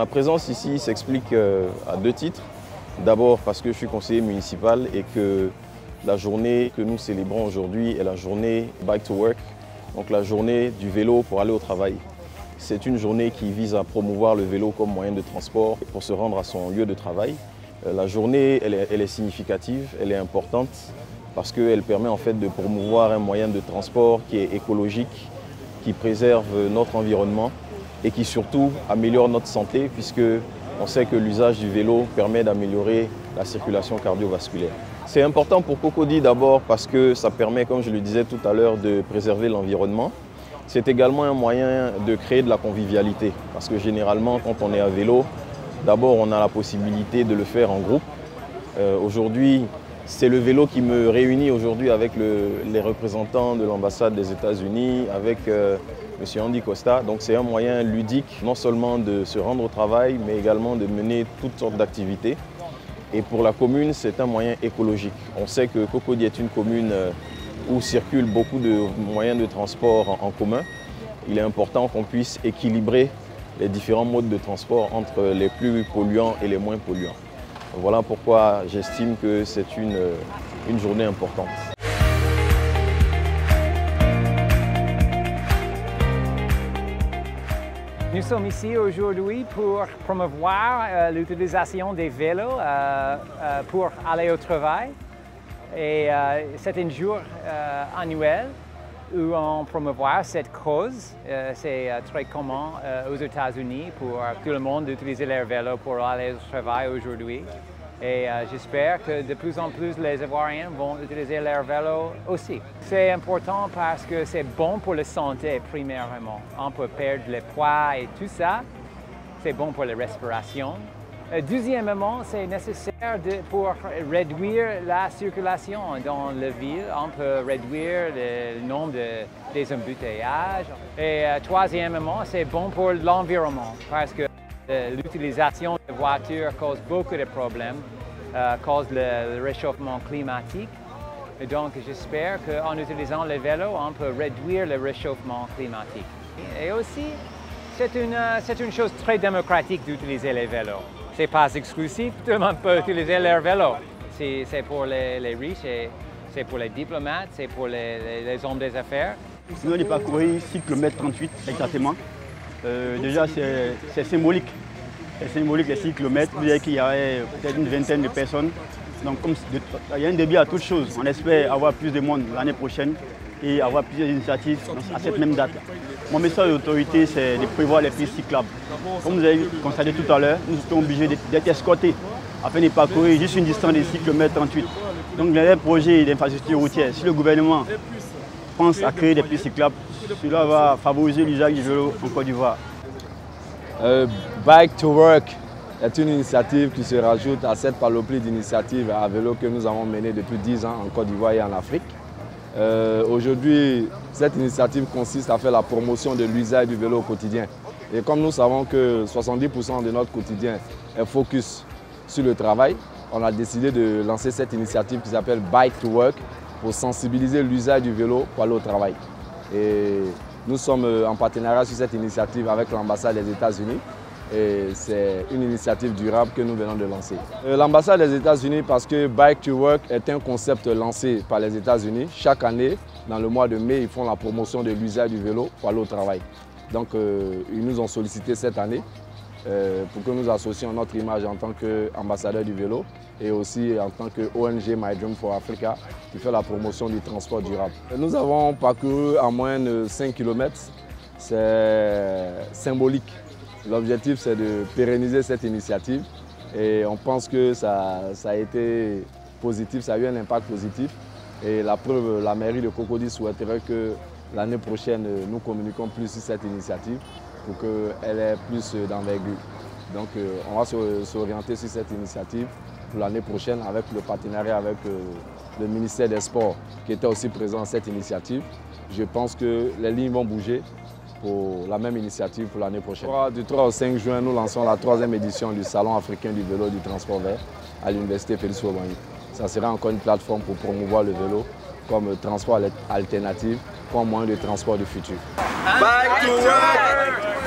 Ma présence ici s'explique à deux titres. D'abord parce que je suis conseiller municipal et que la journée que nous célébrons aujourd'hui est la journée Bike to Work, donc la journée du vélo pour aller au travail. C'est une journée qui vise à promouvoir le vélo comme moyen de transport pour se rendre à son lieu de travail. La journée, elle est significative, elle est importante parce qu'elle permet en fait de promouvoir un moyen de transport qui est écologique, qui préserve notre environnement et qui surtout améliore notre santé puisque on sait que l'usage du vélo permet d'améliorer la circulation cardiovasculaire. C'est important pour Cocody d'abord parce que ça permet, comme je le disais tout à l'heure, de préserver l'environnement. C'est également un moyen de créer de la convivialité parce que généralement, quand on est à vélo, d'abord on a la possibilité de le faire en groupe. Aujourd'hui, c'est le vélo qui me réunit aujourd'hui avec les représentants de l'ambassade des États-Unis, avec M. Andy Costa. Donc c'est un moyen ludique, non seulement de se rendre au travail, mais également de mener toutes sortes d'activités. Et pour la commune, c'est un moyen écologique. On sait que Cocody est une commune où circulent beaucoup de moyens de transport en commun. Il est important qu'on puisse équilibrer les différents modes de transport entre les plus polluants et les moins polluants. Voilà pourquoi j'estime que c'est une journée importante. Nous sommes ici aujourd'hui pour promouvoir l'utilisation des vélos pour aller au travail. Et c'est un jour annuel où on promouvoit cette cause. C'est très commun aux États-Unis pour tout le monde d'utiliser leur vélo pour aller au travail aujourd'hui. Et j'espère que de plus en plus les Ivoiriens vont utiliser leur vélo aussi. C'est important parce que c'est bon pour la santé, premièrement. On peut perdre le poids et tout ça. C'est bon pour la respiration. Deuxièmement, c'est nécessaire pour réduire la circulation dans la ville. On peut réduire le nombre des embouteillages. Et troisièmement, c'est bon pour l'environnement parce que l'utilisation de voitures cause beaucoup de problèmes, cause le réchauffement climatique. Et donc, j'espère qu'en utilisant le vélo, on peut réduire le réchauffement climatique. Et aussi, c'est une chose très démocratique d'utiliser les vélos. Ce n'est pas exclusif, tout le monde peut utiliser leur vélo. C'est pour les riches, c'est pour les diplomates, c'est pour les hommes des affaires. Sinon, il parcourir 6 km 38 exactement. Déjà, c'est symbolique. C'est symbolique les 6 km. Vous voyez qu'il y aurait peut-être une vingtaine de personnes. Donc, comme il y a un début à toute chose, on espère avoir plus de monde l'année prochaine et avoir plusieurs initiatives à cette même date. Mon message aux autorités, c'est de prévoir les pistes cyclables. Comme vous avez constaté tout à l'heure, nous sommes obligés d'être escortés afin de parcourir juste une distance de 6 km 38. Donc, les projets d'infrastructure routière, si le gouvernement pense à créer des pistes cyclables, cela va favoriser l'usage du vélo en Côte d'Ivoire. Bike to Work est une initiative qui se rajoute à cette panoplie d'initiatives à vélo que nous avons menées depuis 10 ans en Côte d'Ivoire et en Afrique. Aujourd'hui, cette initiative consiste à faire la promotion de l'usage du vélo au quotidien. Et comme nous savons que 70% de notre quotidien est focus sur le travail, on a décidé de lancer cette initiative qui s'appelle Bike to Work pour sensibiliser l'usage du vélo pour aller au travail. Et nous sommes en partenariat sur cette initiative avec l'ambassade des États-Unis. Et c'est une initiative durable que nous venons de lancer. L'ambassade des États-Unis parce que Bike to Work est un concept lancé par les États-Unis. Chaque année, dans le mois de mai, ils font la promotion de l'usage du vélo pour aller au travail. Donc ils nous ont sollicité cette année pour que nous associons notre image en tant qu'ambassadeur du vélo et aussi en tant que ONG My Dream for Africa qui fait la promotion du transport durable. Nous avons parcouru en moins de 5 km. C'est symbolique. L'objectif, c'est de pérenniser cette initiative et on pense que ça a été positif, ça a eu un impact positif. Et la preuve, la mairie de Cocody souhaiterait que l'année prochaine, nous communiquons plus sur cette initiative pour qu'elle ait plus d'envergure. Donc on va s'orienter sur cette initiative pour l'année prochaine avec le partenariat avec le ministère des Sports qui était aussi présent à cette initiative. Je pense que les lignes vont bouger pour la même initiative pour l'année prochaine. Du 3 au 5 juin, nous lançons la 3e édition du Salon africain du vélo et du transport vert à l'Université Félix Houphouët-Boigny. Ça sera encore une plateforme pour promouvoir le vélo comme transport alternatif, comme moyen de transport du futur. Back to work!